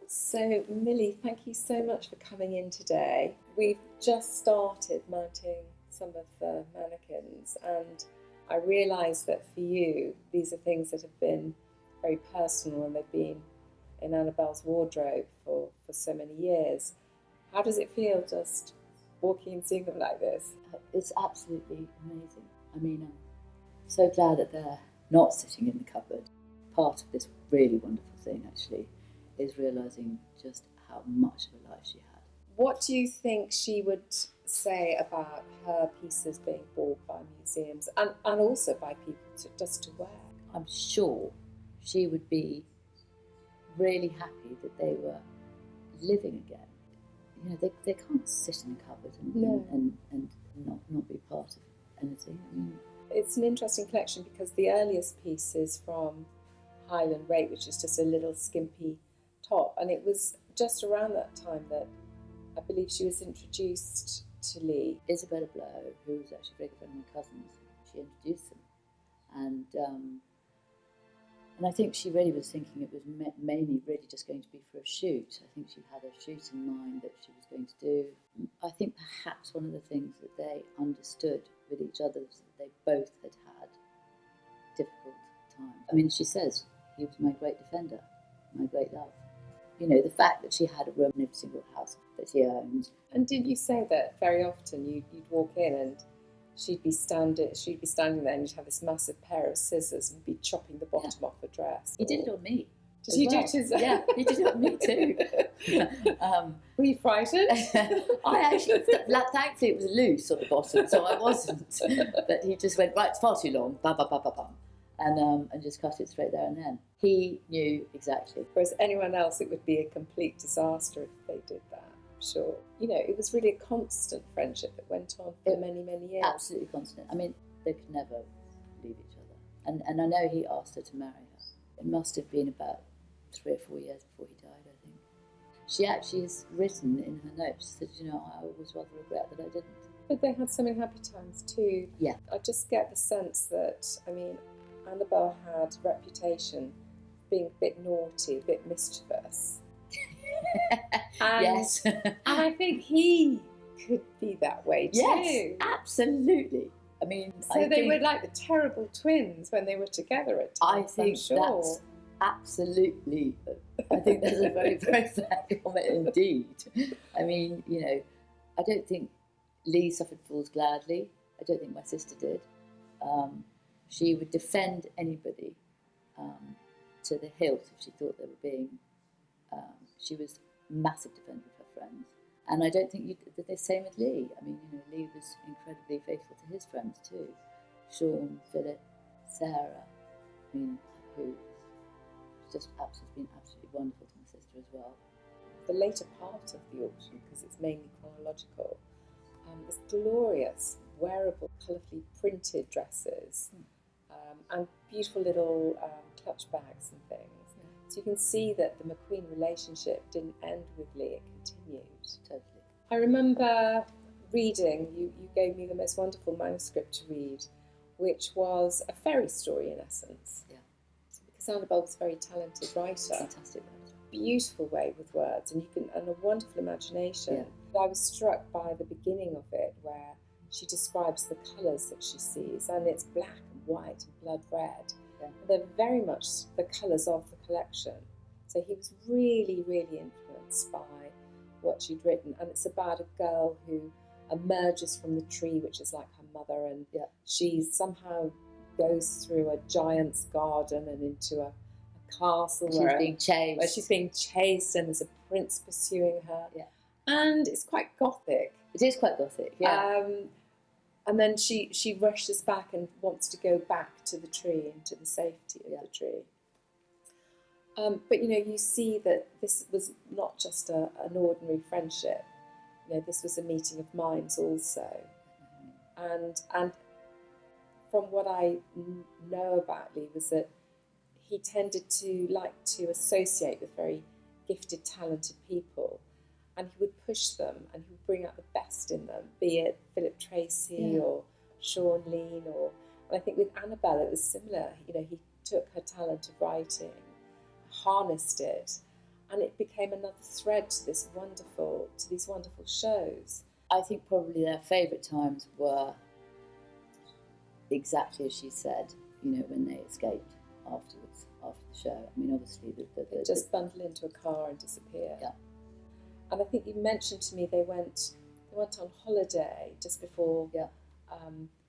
So, Millie, thank you so much for coming in today. We've just started mounting some of the mannequins, and I realise that for you, these are things that have been very personal and they've been in Annabelle's wardrobe for so many years. How does it feel just walking and seeing them like this? It's absolutely amazing. I mean, I'm so glad that they're not sitting in the cupboard. Part of this really wonderful thing, actually, is realising just how much of a life she had. What do you think she would say about her pieces being bought by museums and also by people just to wear? I'm sure she would be really happy that they were living again. You know, they can't sit in a cupboard and not be part of anything. I mean, it's an interesting collection because the earliest piece is from Highland Rake, which is just a little skimpy top, and it was just around that time that I believe she was introduced to Lee. Isabella Blow, who was actually a very good friend of my cousin's, she introduced them, and I think she really was thinking it was mainly really just going to be for a shoot. I think she had a shoot in mind that she was going to do. I think perhaps one of the things that they understood with each other was that they both had difficult times. I mean, she says, he was my great defender, my great love. You know, the fact that she had a room in every single house that he owned. And did you say that very often you'd walk in and she'd be standing there and you'd have this massive pair of scissors and be chopping the bottom off her dress? He did it on me. Did he do it to his... Yeah, he did it on me too. Were you frightened? I actually, thankfully it was loose on the bottom, so I wasn't. But he just went, right, it's far too long, bam, bam, bam, bam, bam. And just cut it straight there and then. He knew exactly. Whereas anyone else, it would be a complete disaster if they did that, I'm sure. You know, it was really a constant friendship that went on for many, many years. Absolutely constant. I mean, they could never leave each other. And I know he asked her to marry her. It must have been about 3 or 4 years before he died, I think. She actually has written in her notes, she said, you know, I always rather regret that I didn't. But they had so many happy times too. Yeah. I just get the sense that, I mean, Annabelle had a reputation of being a bit naughty, a bit mischievous. Yes. And I think he could be that way too. Yes, absolutely. I mean, so they were like the terrible twins when they were together at times. I think I'm sure. That's absolutely. I think that's a very, very fair comment indeed. I mean, you know, I don't think Lee suffered fools gladly. I don't think my sister did. She would defend anybody to the hilt if she thought they were being. She was a massive defender of her friends, and I don't think the same with Lee. I mean, you know, Lee was incredibly faithful to his friends too. Sean, Philip, Sarah, I mean, who just has been absolutely wonderful to my sister as well. The later part of the auction, because it's mainly chronological, there's glorious, wearable, colourfully printed dresses and beautiful little clutch bags and things. So you can see that the McQueen relationship didn't end with Lee, it continued. Totally. I remember reading, you gave me the most wonderful manuscript to read, which was a fairy story in essence. Yeah. Because Annabelle was a very talented writer. Fantastic writer. Beautiful way with words and a wonderful imagination. Yeah. I was struck by the beginning of it where she describes the colours that she sees, and it's black and white and blood red. Yeah. They're very much the colours of the collection. So he was really, really influenced by what she'd written, and it's about a girl who emerges from the tree, which is like her mother, and she somehow goes through a giant's garden and into a castle where she's being chased, and there's a prince pursuing her. Yeah. And it's quite gothic. It is quite gothic, yeah. And then she rushes back and wants to go back to the tree, into the safety of the tree. But, you know, you see that this was not just an ordinary friendship. You know, this was a meeting of minds also. And from what I know about Lee was that he tended to like to associate with very gifted, talented people, and he would push them and he would bring out the best in them, be it Philip Tracy or Sean Lean, and I think with Annabelle it was similar. You know, he took her talent of writing, harnessed it, and it it became another thread to these wonderful shows. I think probably their favourite times were exactly as she said, when they escaped afterwards, after the show. I mean, obviously, They just bundle into a car and disappear. Yeah. And I think you mentioned to me they went on holiday just before. Yeah.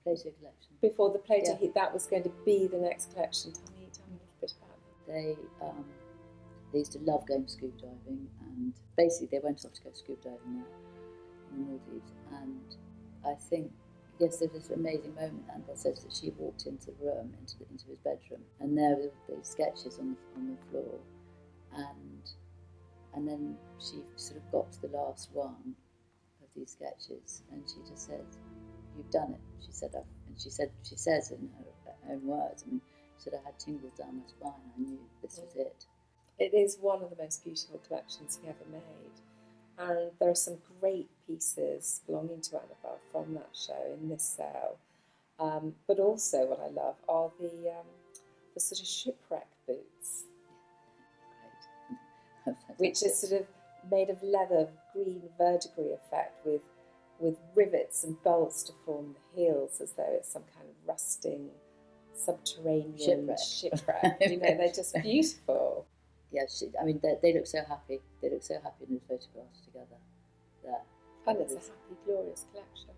Plato collection. Before the Plato, Yeah. that was going to be the next collection. Tell me a little bit about it. They used to love going scuba diving, and basically they went off to go scuba diving there in the Maldives. And I think, yes, there was this amazing moment. Annabelle says that she walked into the room, into his bedroom, and there were these sketches on the floor, and then she sort of got to the last one of these sketches, and she just said, "You've done it." She said, and she says in her own words, I mean, she said, "I had tingles down my spine. I knew this was it." It is one of the most beautiful collections he ever made, and there are some great pieces belonging to Annabelle from that show in this sale. But also, what I love are the sort of shipwreck boots, which is sort of made of leather, green verdigris effect with rivets and bolts to form the heels, as though it's some kind of rusting subterranean shipwreck. They're just beautiful. Yeah, they look so happy. They look so happy in those photographs together. There. And it's a happy, glorious collection.